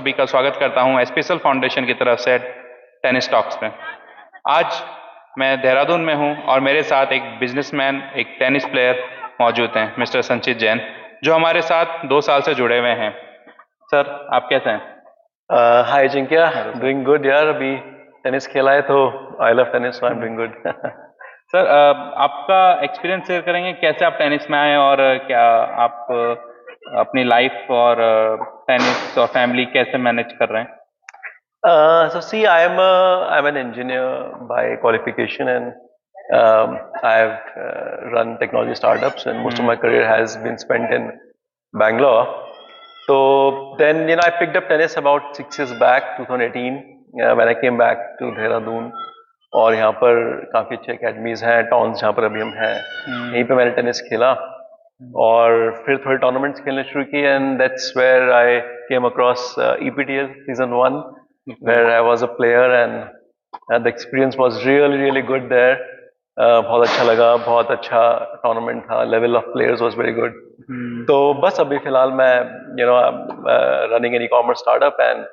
सभी का स्वागत करता हूं स्पेशल फाउंडेशन की तरफ से टेनिस टॉक्स में। आज मैं देहरादून में हूं और मेरे साथ एक बिजनेसमैन, एक टेनिस प्लेयर मौजूद हैं, मिस्टर संचित जैन, जो हमारे साथ 2 साल से जुड़े हुए हैं। सर, आप कैसे हैं? हाय जिंकिया, हेलो सर। डूइंग गुड यार। अभी टेनिस खेला है तो I love tennis, so I am doing good. Sir, आपका एक्सपीरियंस शेयर करेंगे, कैसे आप टेनिस में आए और क्या आप अपनी लाइफ और टेनिस और फैमिली कैसे मैनेज कर रहे हैं? So see, I'm an engineer by qualification, and I've run technology startups, and most of my career has been spent in Bangalore. So then, I picked up tennis about 6 years back, 2018, when I came back to Dehradun. और यहाँ पर काफ़ी अच्छे academies हैं, towns जहाँ पर अभी हम हैं, यहीं पे मैंने टेनिस खेला और फिर थोड़े टूर्नामेंट्स खेलने शुरू किए, and that's where I came across EPTL season 1, where I was a player, and the experience was really really good there. बहुत अच्छा लगा, बहुत अच्छा टूर्नामेंट था, level of players was very good. तो बस अभी फिलहाल मैं running an e-commerce startup, and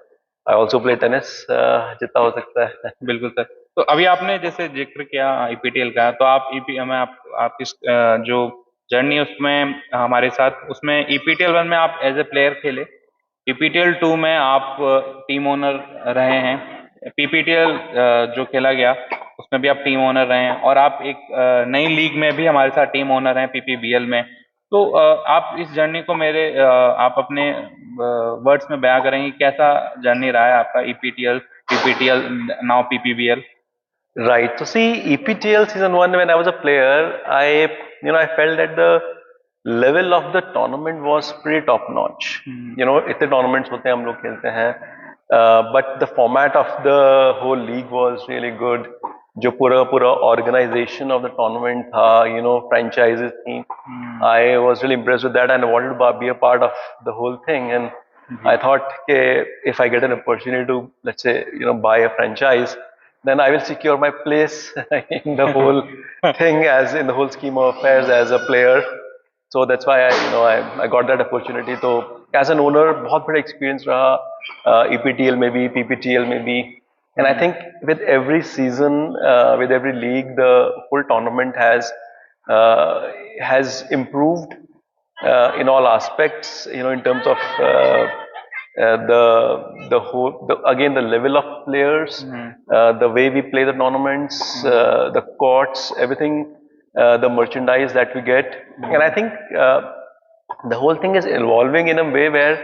I also play tennis जितना हो सकता है। बिल्कुल सर। तो अभी आपने जैसे जिक्र किया IPTL का, तो आप ईपी हमें आप इस जो जर्नी उसमें हमारे साथ, उसमें EPTL 1 में आप एज ए प्लेयर खेले, EPTL 2 में आप टीम ओनर रहे हैं, PPTL जो खेला गया उसमें भी आप टीम ओनर रहे हैं, और आप एक नई लीग में भी हमारे साथ टीम ओनर हैं, PPBL में। तो आप इस जर्नी को आप अपने वर्ड्स में बयां करेंगे, कैसा जर्नी रहा है आपका EPTL, PPTL, now PPBL? Right. So see, EPTL season 1, when I was a player, I felt that the level of the tournament was pretty top notch. इतने tournaments होते हैं, हम लोग खेलते हैं, but the format of the whole league was really good. जो पूरा पूरा organization of the tournament था, franchises थी. I was really impressed with that, and I wanted to be a part of the whole thing. And I thought, if I get an opportunity to, let's say, buy a franchise, then I will secure my place in the whole thing, as in the whole scheme of affairs as a player. So that's why I got that opportunity. So as an owner, बहुत बड़ा experience रहा, EPTL में भी, PPTL में भी, and I think with every season, with every league, the whole tournament has improved in all aspects. In terms of again, the level of players, the way we play the tournaments, the courts, everything, the merchandise that we get, and I think the whole thing is evolving in a way where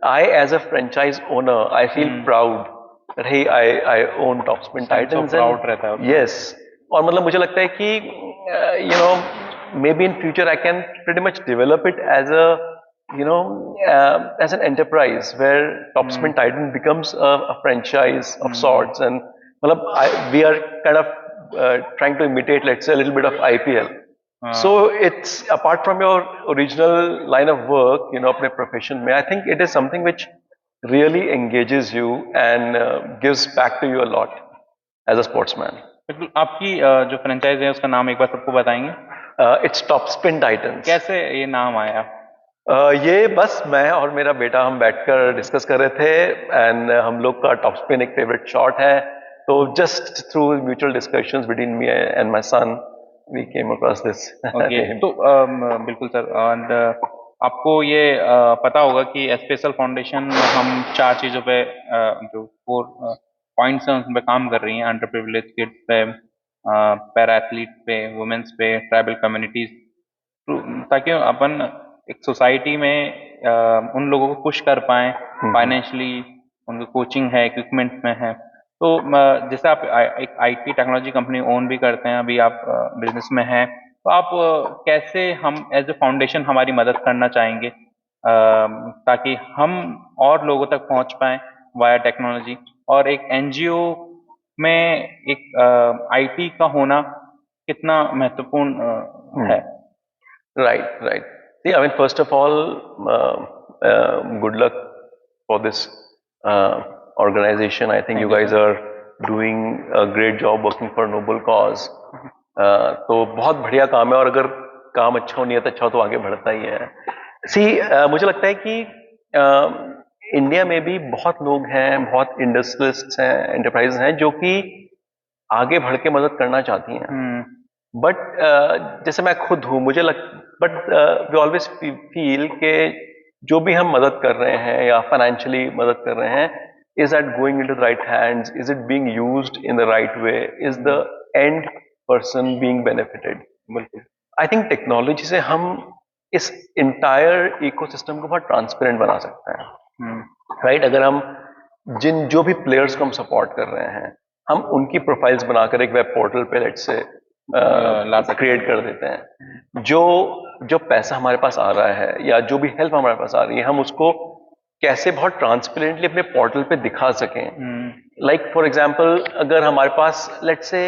I, as a franchise owner, I feel proud that hey, I own Topspin Titans, proud रहता है and yes, और मतलब मुझे लगता है कि maybe in future I can pretty much develop it as as an enterprise where Topspin Titan becomes a franchise of sorts, and we are kind of trying to imitate, let's say, a little bit of IPL. So it's apart from your original line of work, अपने profession में, I think it is something which really engages you and gives back to you a lot as a sportsman. बिल्कुल। आपकी जो franchise है उसका नाम एक बार सबको बताएंगे? It's Topspin Titans. कैसे ये नाम आया? ये बस मैं और मेरा बेटा हम बैठकर डिस्कस कर रहे थे, एंड हम लोग का टॉपस्पिन एक फेवरेट शॉट है, तो just through mutual discussions between me and my son we came across this. Okay. तो बिल्कुल सर, और आपको ये पता होगा कि स्पेशल फाउंडेशन हम 4 चीज़ों पे, जो 4 पॉइंट्स हैं उन पे काम कर रही हैं: अंडर प्रिविलेज किड्स पे, पैरा एथलीट पे, वुमेन्स पे, ट्राइबल कम्युनिटीज, ताकि अपन एक सोसाइटी में उन लोगों को पुश कर पाएं फाइनेंशियली, उनकी कोचिंग है, इक्विपमेंट में है। तो जैसे आप एक IT टेक्नोलॉजी कंपनी ओन भी करते हैं, अभी आप बिजनेस में हैं, तो आप कैसे हम एज ए फाउंडेशन हमारी मदद करना चाहेंगे ताकि हम और लोगों तक पहुंच पाएं वाया टेक्नोलॉजी, और एक NGO में एक IT का होना कितना महत्वपूर्ण है? Right. See, I mean, first of all, good luck for this organization. I think you guys are doing a great job working for a noble cause. तो बहुत बढ़िया काम है, और अगर काम अच्छा हो, नियत अच्छा हो, तो आगे बढ़ता ही है। See, मुझे लगता है कि इंडिया में भी बहुत लोग हैं, बहुत इंडस्ट्रियलिस्ट हैं, एंटरप्राइज हैं जो कि आगे बढ़ के मदद करना चाहती हैं। बट जैसे मैं खुद हूँ, मुझे लग बट वी ऑलवेज फील कि जो भी हम मदद कर रहे हैं या फाइनेंशियली मदद कर रहे हैं, is that going into the right hands, is it being used in the right way, is the end person being benefited. बिल्कुल। आई थिंक टेक्नोलॉजी से हम इस इंटायर इकोसिस्टम को बहुत ट्रांसपेरेंट बना सकते हैं, राइट? अगर हम जो भी प्लेयर्स को हम सपोर्ट कर रहे हैं, हम उनकी प्रोफाइल्स बनाकर एक वेब पोर्टल पे लेट से क्रिएट कर देते हैं। जो पैसा हमारे पास आ रहा है या जो भी हेल्प हमारे पास आ रही है, हम उसको कैसे बहुत ट्रांसपेरेंटली अपने पोर्टल पे दिखा सकें। लाइक फॉर एग्जांपल, अगर हमारे पास लेट से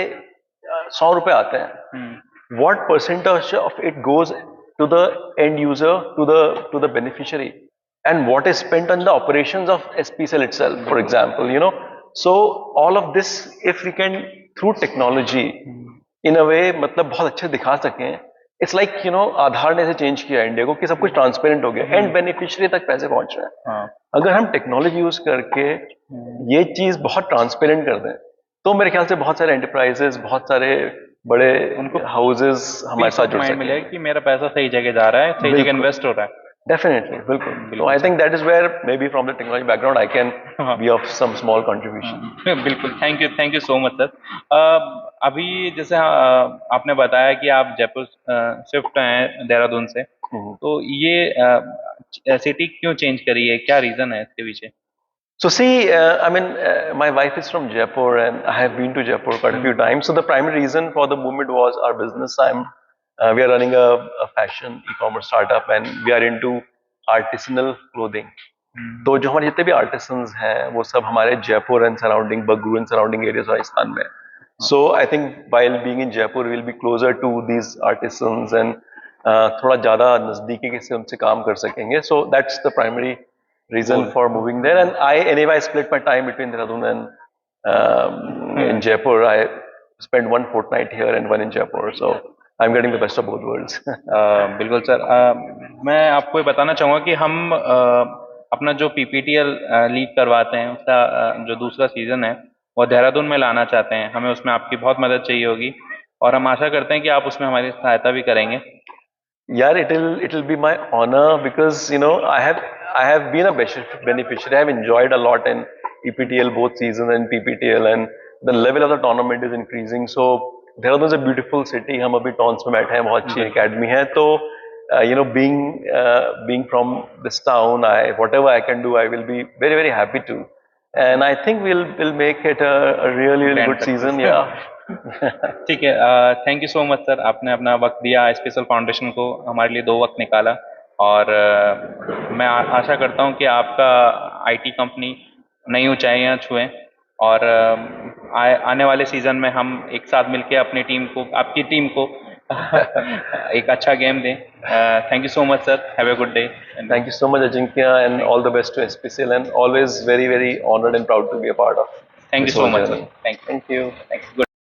100 रुपए आते हैं, what percentage of it goes to the end user, to the beneficiary, and what is spent on the operations of SPCell itself, for example, you know? So all of this, if we can through technology in a way मतलब बहुत अच्छे दिखा सकें, it's like you know आधार ने ऐसे change किया India को कि सब कुछ ट्रांसपेरेंट हो गया, एंड बेनिफिशियरी तक पैसे पहुंच रहे हैं। अगर हम टेक्नोलॉजी यूज करके ये चीज बहुत ट्रांसपेरेंट कर दें, तो मेरे ख्याल से बहुत सारे एंटरप्राइजेस, बहुत सारे बड़े उनको हाउसेस हमारे साथ जुड़ माइंड सकें। मिलेगा कि मेरा पैसा सही जगह जा रहा है, सही जगह बिल्कुल। इन्वेस्ट हो रहा है। डेफिनेटली, बिल्कुल। तो I think that is where maybe from the technology background I can be of some small contribution. बिल्कुल, thank you so much sir. अभी जैसे आपने बताया कि आप जयपुर शिफ्ट हैं देहरादून से, तो ये सिटी क्यों चेंज करी है, क्या रीजन है इसके पीछे? So see, I mean, my wife is from Jaipur, and I have been to Jaipur quite a few times. So the primary reason for the movement was our business. We are running a fashion e-commerce startup, and we are into artisanal clothing. तो जो हमारे जितने भी artisans हैं, वो सब हमारे Jaipur and surrounding, Bagru and surrounding areas Rajasthan में। So I think while being in Jaipur, we'll be closer to these artisans and थोड़ा ज़्यादा नज़दीकी से उनसे काम कर सकेंगे. So that's the primary reason for moving there. And I split my time between Dehradun and in Jaipur. I spent one fortnight here and one in Jaipur. So I'm getting the best of both worlds. बिल्कुल sir. मैं आपको ये बताना चाहूँगा कि हम अपना जो PPTL लीग करवाते हैं, उसका जो दूसरा सीजन है वो देहरादून में लाना चाहते हैं। हमें उसमें आपकी बहुत मदद चाहिए होगी, और हम आशा करते हैं कि आप उसमें हमारी सहायता भी करेंगे। Yeah, it'll be my honor, because you know I have been a beneficiary. I have enjoyed a lot in EPTL both seasons and PPTL, and the level of the tournament is increasing. So Dehradun is a beautiful city. हम अभी टॉन्स में बैठे हैं, बहुत अच्छी academy है। तो you know, being from this town, whatever I can do, I will be very very happy to. And I think we'll make it a really good season. Yeah. ठीक है। Thank you so much sir, आपने अपना वक्त दिया, special foundation को हमारे लिए 2 वक्त निकाला, और मैं आशा करता हूँ कि आपका IT कंपनी नई ऊंचाइयाँ छुएं, और आने वाले सीजन में हम एक साथ मिलकर अपनी टीम को, आपकी टीम को एक अच्छा गेम दें। Thank you so much sir, have a good day. Thank you so much, Ajinkya, and all the best to SPCL, and always very very honored and proud to be a part of thank you this so whole much journey. Sir, thank Thank you. You.